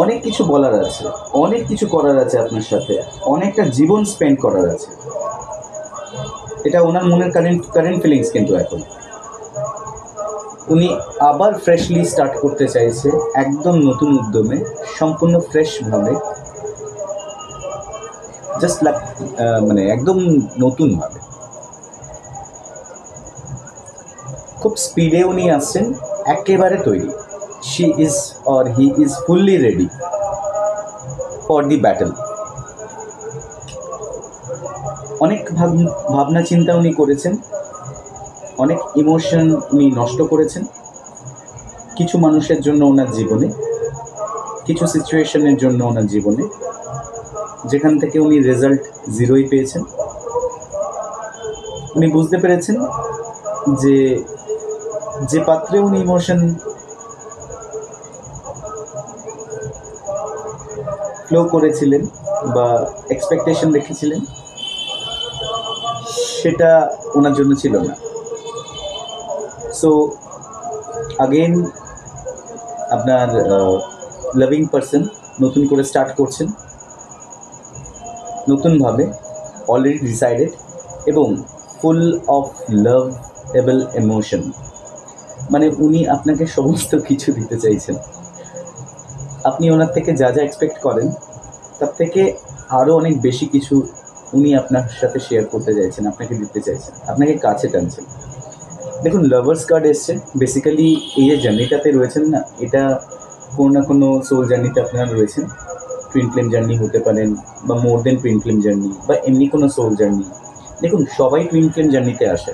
অনেক কিছু বলার আছে, অনেক কিছু করার আছে আপনার সাথে, অনেকটা জীবন স্পেন্ড করার আছে। এটা ওনার মনের কারেন্ট ফিলিংস। কিন্তু এখন উনি আবার ফ্রেশলি স্টার্ট করতে চাইছে, একদম নতুন উদ্যমে, সম্পূর্ণ ফ্রেশভাবে, জাস্ট লাইক মানে একদম নতুনভাবে। খুব স্পিডে উনি আসছেন, একেবারে তৈরি। She is or he is fully ready for the battle. অনেক ভাবনা চিন্তা উনি করেছেন, অনেক ইমোশন উনি নষ্ট করেছেন কিছু মানুষের জন্য ওনার জীবনে, কিছু সিচুয়েশনের জন্য ওনার জীবনে, যেখান থেকে উনি রেজাল্ট জিরোই পেয়েছেন। উনি বুঝতে পেরেছেন যে যে পাত্রে উনি ইমোশন ফ্লো করেছিলেন বা এক্সপেকটেশন রেখেছিলেন, সেটা ওনার জন্য ছিল না। সো আগেন আপনার লাভিং পারসন নতুন করে স্টার্ট করছেন, নতুনভাবে, অলরেডি ডিসাইডেড এবং ফুল অফ লাভেবল ইমোশন। মানে উনি আপনাকে সমস্ত কিছু দিতে চাইছেন। আপনি ওনার থেকে যা যা এক্সপেক্ট করেন তার থেকে আরও অনেক বেশি কিছু উনি আপনার সাথে শেয়ার করতে চাইছেন, আপনাকে দিতে চাইছেন, আপনাকে কাছে টানছেন। দেখুন, লাভার্স কার্ড এসছে। বেসিক্যালি এই যে জার্নিটাতে রয়েছেন না, এটা কোনো না কোনো সোল জার্নিতে আপনারা রয়েছেন। টুইন ফ্লেম জার্নি হতে পারেন, বা মোর দেন টুইন ফ্লেম জার্নি, বা এমনি কোনো সোল জার্নি। দেখুন, সবাই টুইন ফ্লেম জার্নিতে আসে।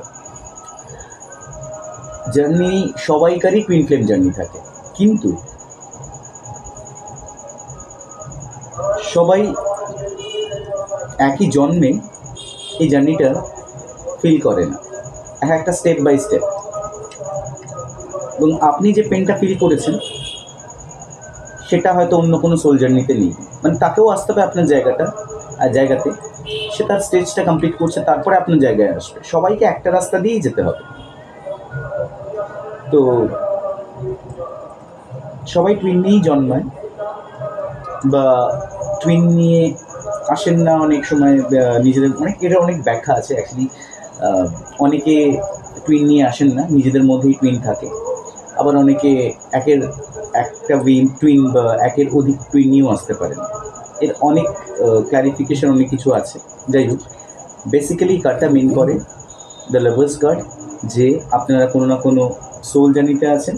জার্নি সবাইকারই টুইন ফ্লেম জার্নি থাকে, কিন্তু সবাই একই জন্মে এই জার্নিটা ফিল করে না, একটা স্টেপ বাই স্টেপ। এবং আপনি যে পেনটা ফিল করেছেন সেটা হয়তো অন্য কোনো সোল জার্নিতে নেই। মানে তাকেও আসতে হবে আপনার জায়গাতে, সে তার স্টেজটা কমপ্লিট করছে, তারপরে আপনার জায়গায় আসবে। সবাইকে একটা রাস্তা দিয়েই যেতে হবে। তো সবাই টুইন নিয়েই জন্মায়, বা টুইন নিয়ে আসেন না অনেক সময়। নিজেদের এর অনেক ব্যাখ্যা আছে অ্যাকচুয়ালি। অনেকে টুইন নিয়ে আসেন না, নিজেদের মধ্যেই টুইন থাকে। আবার অনেকে একটা টুইন বা একের অধিক টুইন নিয়েও আসতে পারেন। এর অনেক ক্লারিফিকেশন, অনেক কিছু আছে। যাই হোক, বেসিক্যালি কার্ডটা মেন করে দ্য লাভার্স কার্ড, যে আপনারা কোনো না কোনো সোল জার্নিতে আছেন,